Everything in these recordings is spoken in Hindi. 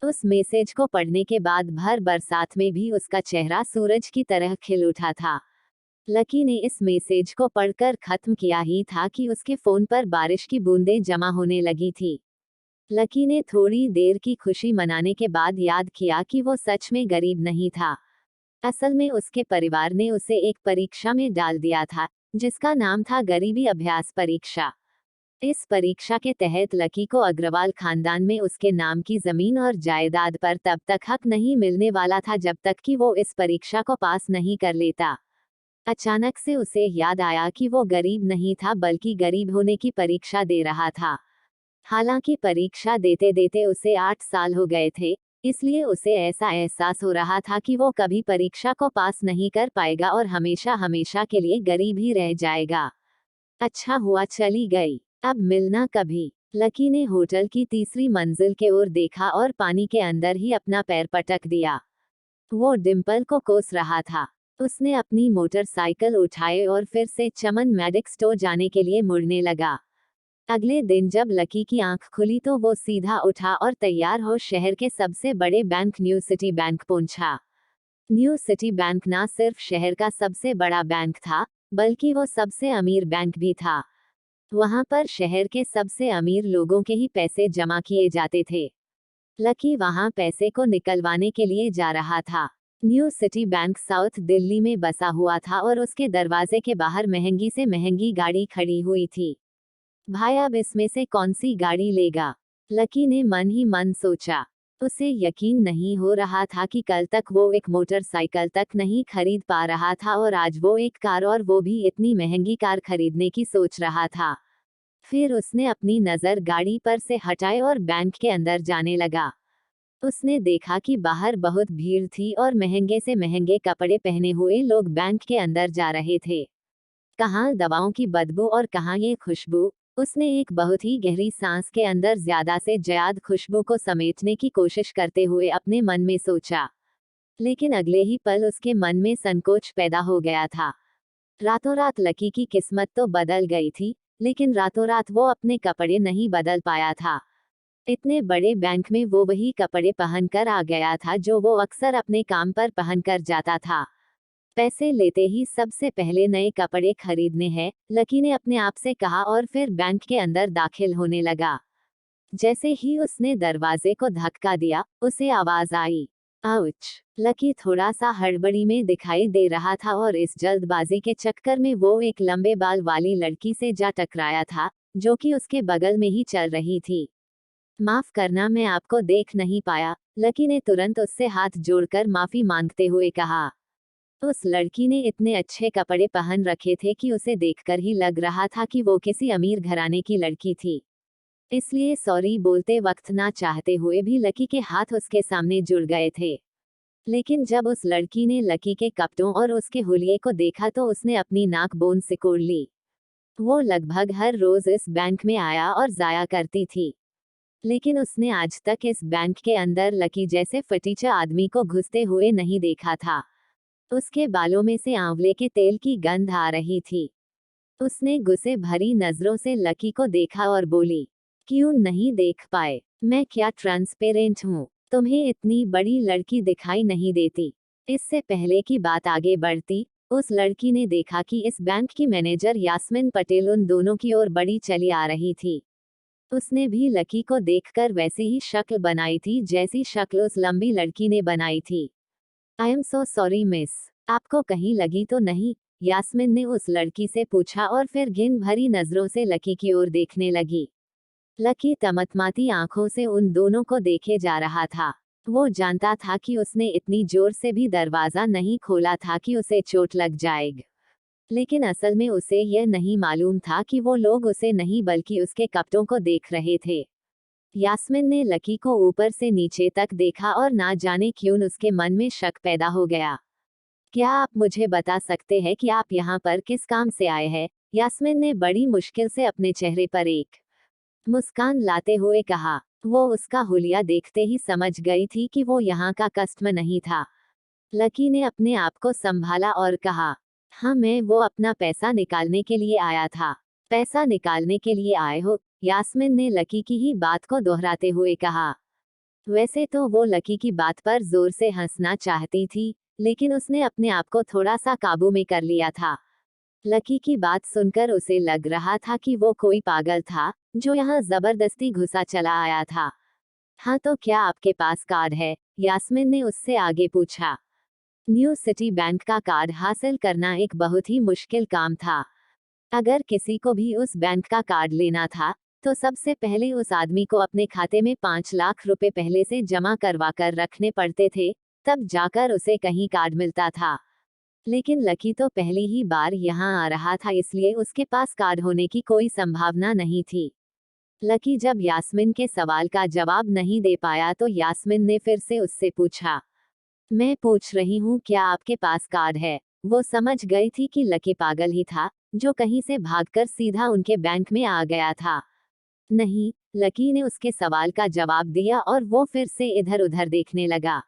उस मैसेज को पढ़ने के बाद भर बरसात में भी उसका चेहरा सूरज की तरह खिल उठा था। लकी ने इस मैसेज को पढ़कर खत्म किया ही था कि उसके फोन पर बारिश की बूंदें जमा होने लगी थी। लकी ने थोड़ी देर की खुशी मनाने के बाद याद किया कि वो सच में गरीब नहीं था। असल में उसके परिवार ने उसे एक परीक्षा में डाल दिया था, जिसका नाम था गरीबी अभ्यास परीक्षा। इस परीक्षा के तहत लकी को अग्रवाल खानदान में उसके नाम की जमीन और जायदाद पर तब तक हक नहीं मिलने वाला था जब तक कि वो इस परीक्षा को पास नहीं कर लेता। अचानक से उसे याद आया कि वो गरीब नहीं था बल्कि गरीब होने की परीक्षा दे रहा था। हालांकि परीक्षा देते देते उसे 8 साल हो गए थे, इसलिए उसे ऐसा एहसास हो रहा था कि वो कभी परीक्षा को पास नहीं कर पाएगा और हमेशा हमेशा के लिए गरीब ही रह जाएगा। अच्छा हुआ चली गई, अब मिलना कभी। लकी ने होटल की तीसरी मंजिल के ओर देखा और पानी के अंदर ही अपना पैर पटक दिया। वो डिम्पल को कोस रहा था। उसने अपनी मोटरसाइकिल उठाए और फिर से चमन मेडिक स्टोर जाने के लिए मुड़ने लगा। अगले दिन जब लकी की आंख खुली तो वो सीधा उठा और तैयार हो शहर के सबसे बड़े बैंक न्यू सिटी बैंक पहुंचा। न्यू सिटी बैंक ना सिर्फ शहर का सबसे बड़ा बैंक था, बल्कि वो सबसे अमीर बैंक भी था। वहां पर शहर के सबसे अमीर लोगों के ही पैसे जमा किए जाते थे। लकी वहां पैसे को निकलवाने के लिए जा रहा था। New city bank south Delhi में बसा हुआ था और उसके दरवाजे के बाहर महंगी से महंगी गाड़ी खड़ी हुई थी। भाई अब इसमें से कौन सी गाड़ी लेगा? लकी ने मन ही मन सोचा। उसे यकीन नहीं हो रहा था कि कल तक वो एक मोटरसाइकिल तक नहीं खरीद पा रहा था और आज वो एक कार, और वो भी इतनी महंगी कार खरीदने की सोच रहा था। फिर उसने अपनी नज़र गाड़ी पर से हटाई और बैंक के अंदर जाने लगा। उसने देखा कि बाहर बहुत भीड़ थी और महंगे से महंगे कपड़े पहने हुए लोग बैंक के अंदर जा रहे थे। कहाँ दवाओं की बदबू और कहाँ ये खुशबू। उसने एक बहुत ही गहरी सांस के अंदर ज्यादा से ज्यादा खुशबू को समेटने की कोशिश करते हुए अपने मन में सोचा। लेकिन अगले ही पल उसके मन में संकोच पैदा हो गया था। रातों रात लकी की किस्मत तो बदल गई थी, लेकिन रातों रात वो अपने कपड़े नहीं बदल पाया था। इतने बड़े बैंक में वो वही कपड़े पहनकर आ गया था जो वो अक्सर अपने काम पर पहनकर जाता था। पैसे लेते ही सबसे पहले नए कपड़े खरीदने हैं, लकी ने अपने आप से कहा और फिर बैंक के अंदर दाखिल होने लगा। जैसे ही उसने दरवाजे को धक्का दिया, उसे आवाज आई, आउच। लकी थोड़ा सा हड़बड़ी में दिखाई दे रहा था और इस जल्दबाजी के चक्कर में वो एक लंबे बाल वाली लड़की से जा टकराया था, जो कि उसके बगल में ही चल रही थी। माफ करना, मैं आपको देख नहीं पाया। लकी ने तुरंत उससे हाथ जोड़कर माफी मांगते हुए कहा। उस लड़की ने इतने अच्छे कपड़े पहन रखे थे कि उसे देखकर ही लग रहा था कि वो किसी अमीर घराने की लड़की थी। इसलिए सॉरी बोलते वक्त ना चाहते हुए भी लकी के हाथ उसके सामने जुड़ गए थे। लेकिन जब उस लड़की ने लकी के कपड़ों और उसके हुलिये को देखा तो उसने अपनी नाक बोन सिकोड़ ली। वो लगभग हर रोज इस बैंक में आया और जाया करती थी, लेकिन उसने आज तक इस बैंक के अंदर लकी जैसे फटीचा आदमी को घुसते हुए नहीं देखा था। उसके बालों में से आंवले के तेल की गंध आ रही थी। उसने गुस्से भरी नजरों से लकी को देखा और बोली, क्यों नहीं देख पाए? मैं क्या ट्रांसपेरेंट हूँ? तुम्हें इतनी बड़ी लड़की दिखाई नहीं देती? इससे पहले कि बात आगे बढ़ती, उस लड़की ने देखा कि इस बैंक की मैनेजर यास्मीन पटेल उन दोनों की ओर बड़ी चली आ रही थी। उसने भी लकी को देखकर वैसे ही शक्ल बनाई थी जैसी शक्ल उस लंबी लड़की ने बनाई थी। I am so sorry miss, आपको कहीं लगी तो नहीं? यास्मीन ने उस लड़की से पूछा और फिर घिन भरी नजरों से लकी की ओर देखने लगी। लकी तमतमाती आंखों से उन दोनों को देखे जा रहा था। वो जानता था कि उसने इतनी जोर से भी दरवाजा नहीं खोला था कि उसे चोट लग जाएगी, लेकिन असल में उसे यह नहीं मालूम था कि वो लोग उसे नहीं बल्कि उसके कपड़ों को देख रहे थे। यास्मीन ने लकी को ऊपर से नीचे तक देखा और ना जाने क्यों उसके मन में शक पैदा हो गया। क्या आप मुझे बता सकते हैं कि आप यहाँ पर किस काम से आए हैं? यास्मीन ने बड़ी मुश्किल से अपने चेहरे पर एक मुस्कान लाते हुए कहा। वो उसका हुलिया देखते ही समझ गई थी कि वो यहाँ का कस्टमर नहीं था। लकी ने अपने आप को संभाला और कहा, हाँ मैं वो अपना पैसा निकालने के लिए आया था। पैसा निकालने के लिए आए हो? यास्मीन ने लकी की ही बात को दोहराते हुए कहा। वैसे तो वो लकी की बात पर जोर से हंसना चाहती थी, लेकिन उसने अपने आप को थोड़ा सा काबू में कर लिया था। लकी की बात सुनकर उसे लग रहा था कि वो कोई पागल था, जो यहाँ जबरदस्ती घुसा चला आया था। हाँ, तो क्या आपके पास कार्ड है? यास्मिन ने उससे आगे पूछा। न्यू सिटी बैंक का कार्ड हासिल करना एक बहुत ही मुश्किल काम था। अगर किसी को भी उस बैंक का कार्ड लेना था, तो सबसे पहले उस आदमी को अपने खाते में 5 लाख रुपए पहले से जमा करवा कर रखने पड़ते थे, तब जाकर उसे कहीं कार्ड मिलता था। लेकिन लकी तो पहली ही बार यहाँ आ रहा था, इसलिए उसके पास कार्ड होने की कोई संभावना नहीं थी। लकी जब यास्मिन के सवाल का जवाब नहीं दे पाया तो यास्मिन ने फिर से उससे पूछा, मैं पूछ रही हूँ क्या आपके पास कार्ड है? वो समझ गई थी कि लकी पागल ही था, जो कहीं से भागकर सीधा उनके बैंक में आ गया था। नहीं, लकी ने उसके सवाल का जवाब दिया और वो फिर से इधर उधर देखने लगा।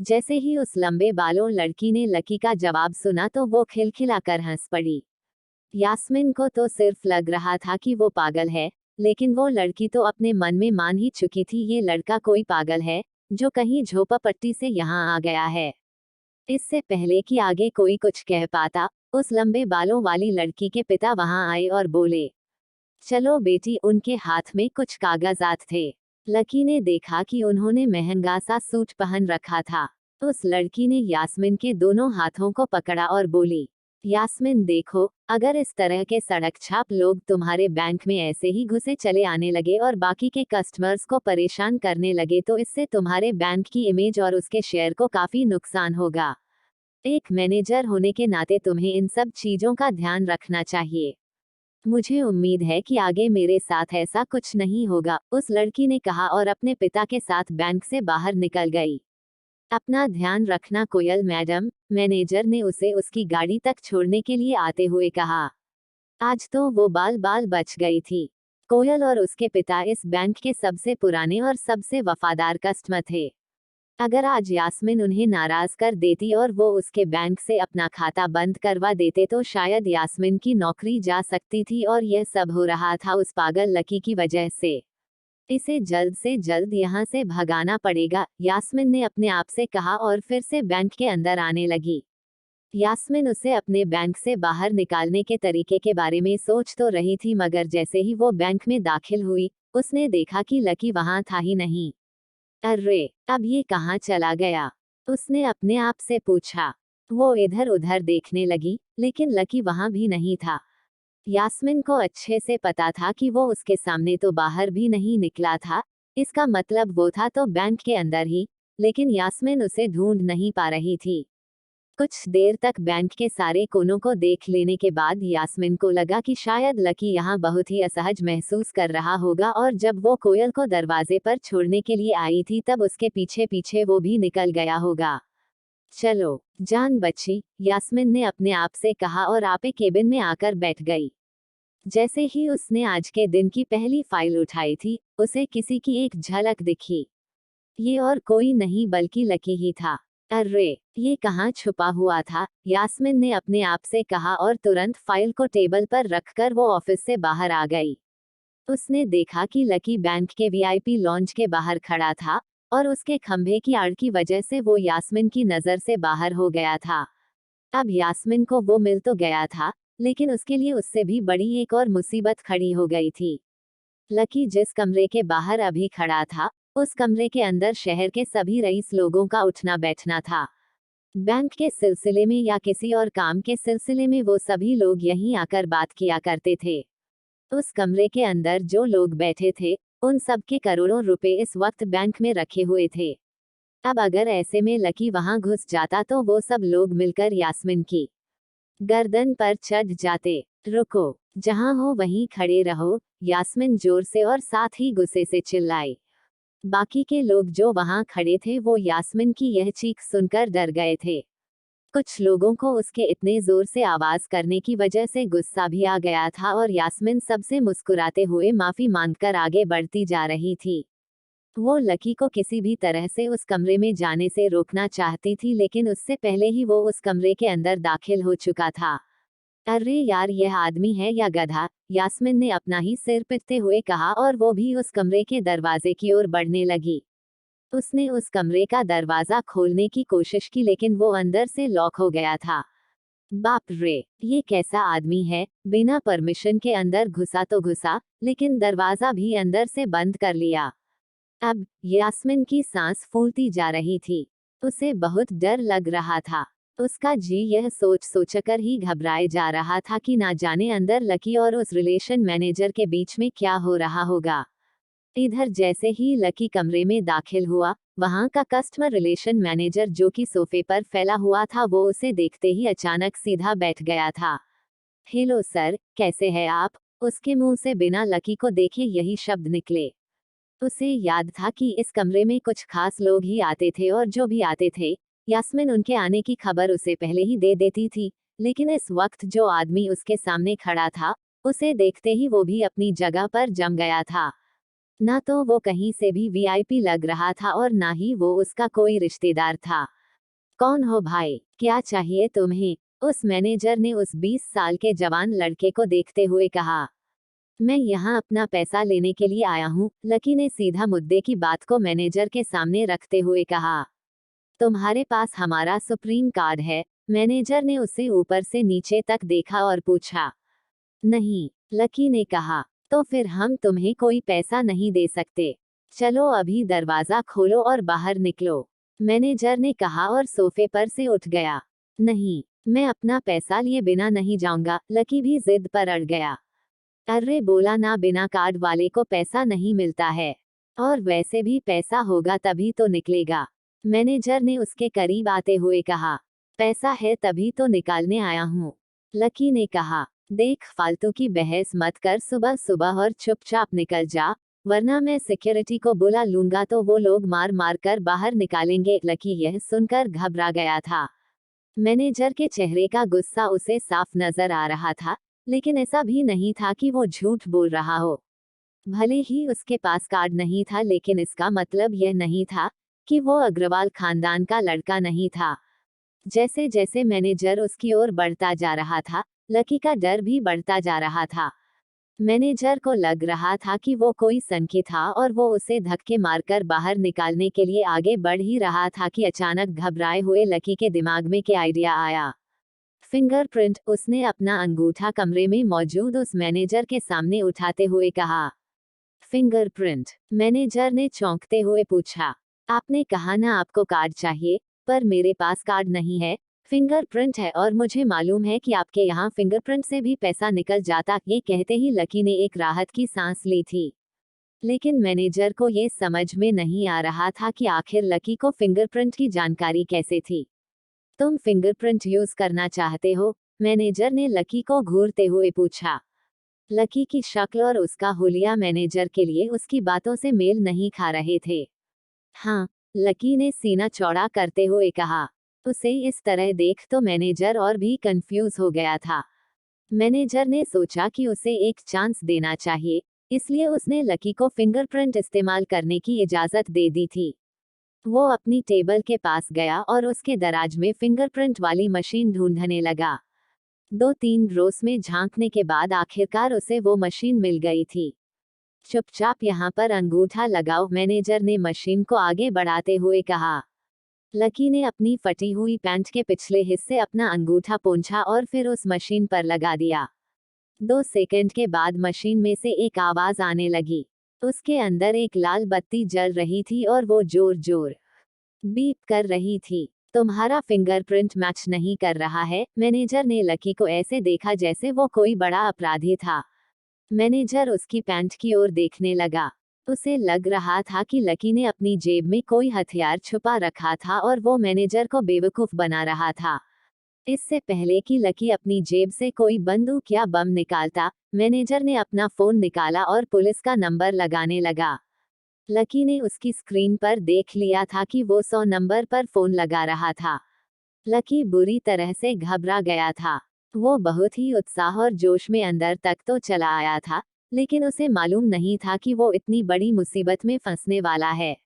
जैसे ही उस लंबे बालों लड़की ने लकी का जवाब सुना तो वो खिलखिलाकर हंस पड़ी। यास्मिन को तो सिर्फ लग रहा था कि वो पागल है, लेकिन वो लड़की तो अपने मन में मान ही चुकी थी ये लड़का कोई पागल है, जो कहीं झोपड़पट्टी से यहाँ आ गया है। इससे पहले कि आगे कोई कुछ कह पाता, उस लंबे बालों वाली लड़की के पिता वहां आए और बोले, चलो बेटी। उनके हाथ में कुछ कागजात थे। लकी ने देखा कि उन्होंने महंगा सा सूट पहन रखा था। उस लड़की ने यास्मिन के दोनों हाथों को पकड़ा और बोली, यास्मिन देखो, अगर इस तरह के सड़क छाप लोग तुम्हारे बैंक में ऐसे ही घुसे चले आने लगे और बाकी के कस्टमर्स को परेशान करने लगे तो इससे तुम्हारे बैंक की इमेज और उसके शेयर को काफी नुकसान होगा। एक मैनेजर होने के नाते तुम्हें इन सब चीजों का ध्यान रखना चाहिए। मुझे उम्मीद है कि आगे मेरे साथ ऐसा कुछ नहीं होगा, उस लड़की ने कहा और अपने पिता के साथ बैंक से बाहर निकल गई। अपना ध्यान रखना कोयल मैडम, मैनेजर ने उसे उसकी गाड़ी तक छोड़ने के लिए आते हुए कहा। आज तो वो बाल बाल बच गई थी। कोयल और उसके पिता इस बैंक के सबसे पुराने और सबसे वफादार कस्टमर थे। अगर आज यास्मिन उन्हें नाराज कर देती और वो उसके बैंक से अपना खाता बंद करवा देते तो शायद यास्मिन की नौकरी जा सकती थी, और यह सब हो रहा था उस पागल लकी की वजह से। इसे जल्द से जल्द यहाँ से भगाना पड़ेगा, यास्मिन ने अपने आप से कहा और फिर से बैंक के अंदर आने लगी। यास्मिन उसे अपने बैंक से बाहर निकालने के तरीके के बारे में सोच तो रही थी, मगर जैसे ही वो बैंक में दाखिल हुई, उसने देखा कि लकी वहां था ही नहीं। अरे, अब ये कहाँ चला गया? उसने अपने आप से पूछा। वो इधर उधर देखने लगी, लेकिन लकी वहां भी नहीं था। यास्मिन को अच्छे से पता था कि वो उसके सामने तो बाहर भी नहीं निकला था, इसका मतलब वो था तो बैंक के अंदर ही, लेकिन यास्मिन उसे ढूंढ नहीं पा रही थी। कुछ देर तक बैंक के सारे कोनों को देख लेने के बाद यास्मिन को लगा कि शायद लकी यहाँ बहुत ही असहज महसूस कर रहा होगा, और जब वो कोयल को दरवाजे पर छोड़ने के लिए आई थी तब उसके पीछे पीछे वो भी निकल गया होगा। चलो, जान बची, यास्मिन ने अपने आप से कहा और आपे केबिन में आकर बैठ गई। जैसे ही उसने आज के दिन की पहली फाइल उठाई थी, उसे किसी की एक झलक दिखी। ये और कोई नहीं बल्कि लकी ही था। अरे, ये कहाँ छुपा हुआ था? यास्मिन ने अपने आप से कहा और तुरंत फाइल को टेबल पर रखकर वो ऑफिस से बाहर आ गई। उसने देखा कि लकी बैंक के वीआईपी लॉन्ज के बाहर खड़ा था, और उसके खंभे की आड़ की वजह से वो यास्मिन की नजर से बाहर हो गया था। अब यास्मिन को वो मिल तो गया था, लेकिन उसके लिए उससे भी बड़ी एक और मुसीबत खड़ी हो गई थी। लकी जिस कमरे के बाहर अभी खड़ा था, उस कमरे के अंदर शहर के सभी रईस लोगों का उठना बैठना था। बैंक के सिलसिले में या किसी और काम के सिलसिले में वो सभी लोग यहीं आकर बात किया करते थे। उस कमरे के अंदर जो लोग बैठे थे, उन सब के करोड़ों रुपए इस वक्त बैंक में रखे हुए थे। अब अगर ऐसे में लकी वहां घुस जाता तो वो सब लोग मिलकर यास्मिन की गर्दन पर चढ़ जाते। रुको, जहां हो वहीं खड़े रहो, यास्मिन जोर से और साथ ही गुस्से से चिल्लाई। बाकी के लोग जो वहां खड़े थे वो यास्मिन की यह चीख सुनकर डर गए थे। कुछ लोगों को उसके इतने जोर से आवाज करने की वजह से गुस्सा भी आ गया था, और यास्मिन सबसे मुस्कुराते हुए माफी मांगकर आगे बढ़ती जा रही थी। वो लकी को किसी भी तरह से उस कमरे में जाने से रोकना चाहती थी, लेकिन उससे पहले ही वो उस कमरे के अंदर दाखिल हो चुका था। अरे यार, यह आदमी है या गधा? यास्मिन ने अपना ही सिर पीटते हुए कहा और वो भी उस कमरे के दरवाजे की ओर बढ़ने लगी। उसने उस कमरे का दरवाजा खोलने की कोशिश की लेकिन वो अंदर से लॉक हो गया था। बाप रे, ये कैसा आदमी है, बिना परमिशन के अंदर घुसा तो घुसा, लेकिन दरवाजा भी अंदर से बंद कर लिया। अब यास्मिन की सांस फूलती जा रही थी। उसे बहुत डर लग रहा था। उसका जी यह सोच सोचकर ही घबराए जा रहा था कि ना जाने अंदर लकी और उस रिलेशन मैनेजर के बीच में क्या हो रहा होगा। इधर जैसे ही लकी कमरे में दाखिल हुआ, वहां का कस्टमर रिलेशन मैनेजर जो कि सोफे पर फैला हुआ था वो उसे देखते ही अचानक सीधा बैठ गया था। हेलो सर, कैसे हैं आप? उसके मुंह से बिना लकी को देखे यही शब्द निकले। उसे याद था कि इस कमरे में कुछ खास लोग ही आते थे और जो भी आते थे, यास्मिन उनके आने की खबर उसे पहले ही दे देती थी। लेकिन इस वक्त जो आदमी उसके सामने खड़ा था, उसे देखते ही वो भी अपनी जगह पर जम गया था। ना तो वो कहीं से भी वीआईपी लग रहा था और ना ही वो उसका कोई रिश्तेदार था। कौन हो भाई, क्या चाहिए तुम्हें? उस मैनेजर ने उस 20 साल के जवान लड़के को देखते हुए कहा। मैं यहाँ अपना पैसा लेने के लिए आया हूँ, लकी ने सीधा मुद्दे की बात को मैनेजर के सामने रखते हुए कहा। तुम्हारे पास हमारा सुप्रीम कार्ड है? मैनेजर ने उसे ऊपर से नीचे तक देखा और पूछा। नहीं, लकी ने कहा। तो फिर हम तुम्हें कोई पैसा नहीं दे सकते। चलो अभी दरवाजा खोलो और बाहर निकलो, मैनेजर ने कहा और सोफे पर से उठ गया। नहीं, मैं अपना पैसा लिए बिना नहीं जाऊंगा, लकी भी जिद पर अड़ गया। अरे बोला ना, बिना कार्ड वाले को पैसा नहीं मिलता है। और वैसे भी पैसा होगा तभी तो निकलेगा, मैनेजर ने उसके करीब आते हुए कहा। पैसा है तभी तो निकालने आया हूँ, लकी ने कहा। देख, फालतू की बहस मत कर सुबह सुबह और चुपचाप निकल जा, वरना मैं सिक्योरिटी को बुला लूंगा तो वो लोग मार मार कर बाहर निकालेंगे। लकी यह सुनकर घबरा गया था। मैनेजर के चेहरे का गुस्सा उसे साफ नजर आ रहा था, लेकिन ऐसा भी नहीं था कि वो झूठ बोल रहा हो। भले ही उसके पास कार्ड नहीं था, लेकिन इसका मतलब यह नहीं था कि वो अग्रवाल खानदान का लड़का नहीं था। जैसे जैसे मैनेजर उसकी ओर बढ़ता जा रहा था, लकी का डर भी बढ़ता जा रहा था। मैनेजर को लग रहा था कि वो कोई सनकी था और वो उसे धक्के मारकर बाहर निकालने के लिए आगे बढ़ ही रहा था कि अचानक घबराए हुए लकी के दिमाग में क्या आइडिया आया। फिंगरप्रिंट, उसने अपना अंगूठा कमरे में मौजूद उस मैनेजर के सामने उठाते हुए कहा। फिंगरप्रिंट, मैनेजर ने चौंकते हुए पूछा। आपने कहा ना आपको कार्ड चाहिए, पर मेरे पास कार्ड नहीं है, फिंगरप्रिंट है और मुझे मालूम है कि आपके यहाँ फिंगरप्रिंट से भी पैसा निकल जाता। ये कहते ही लकी ने एक राहत की सांस ली थी। लेकिन मैनेजर को ये समझ में नहीं आ रहा था कि आखिर लकी को फिंगरप्रिंट की जानकारी कैसे थी। तुम फिंगरप्रिंट यूज करना चाहते हो? मैनेजर ने लकी को घूरते हुए पूछा। लकी की शक्ल और उसका हुलिया मैनेजर के लिए उसकी बातों से मेल नहीं खा रहे थे। हाँ, लकी ने सीना चौड़ा करते हुए कहा। उसे इस तरह देख तो मैनेजर और भी कंफ्यूज हो गया था। मैनेजर ने सोचा कि उसे एक चांस देना चाहिए, इसलिए उसने लकी को फिंगरप्रिंट इस्तेमाल करने की इजाजत दे दी थी। वो अपनी टेबल के पास गया और उसके दराज में फिंगरप्रिंट वाली मशीन ढूंढने लगा। 2-3 रोज में झांकने के बाद आखिरकार उसे वो मशीन मिल गई थी। चुपचाप यहाँ पर अंगूठा लगाओ, मैनेजर ने मशीन को आगे बढ़ाते हुए कहा। लकी ने अपनी फटी हुई पैंट के पिछले हिस्से अपना अंगूठा पोंछा और फिर उस मशीन पर लगा दिया। 2 सेकंड के बाद मशीन में से एक आवाज आने लगी। उसके अंदर एक लाल बत्ती जल रही थी और वो जोर जोर बीप कर रही थी। तुम्हारा फिंगरप्रिंट मैच नहीं कर रहा है, मैनेजर ने लकी को ऐसे देखा जैसे वो कोई बड़ा अपराधी था। मैनेजर उसकी पैंट की ओर देखने लगा। उसे लग रहा था कि लकी ने अपनी जेब में कोई हथियार छुपा रखा था और वो मैनेजर को बेवकूफ बना रहा था। इससे पहले कि लकी अपनी जेब से कोई बंदूक या बम निकालता, मैनेजर ने अपना फोन निकाला और पुलिस का नंबर लगाने लगा। लकी ने उसकी स्क्रीन पर देख लिया था कि वो 100 नंबर पर फोन लगा रहा था। लकी बुरी तरह से घबरा गया था। वो बहुत ही उत्साह और जोश में अंदर तक तो चला आया था, लेकिन उसे मालूम नहीं था कि वो इतनी बड़ी मुसीबत में फंसने वाला है।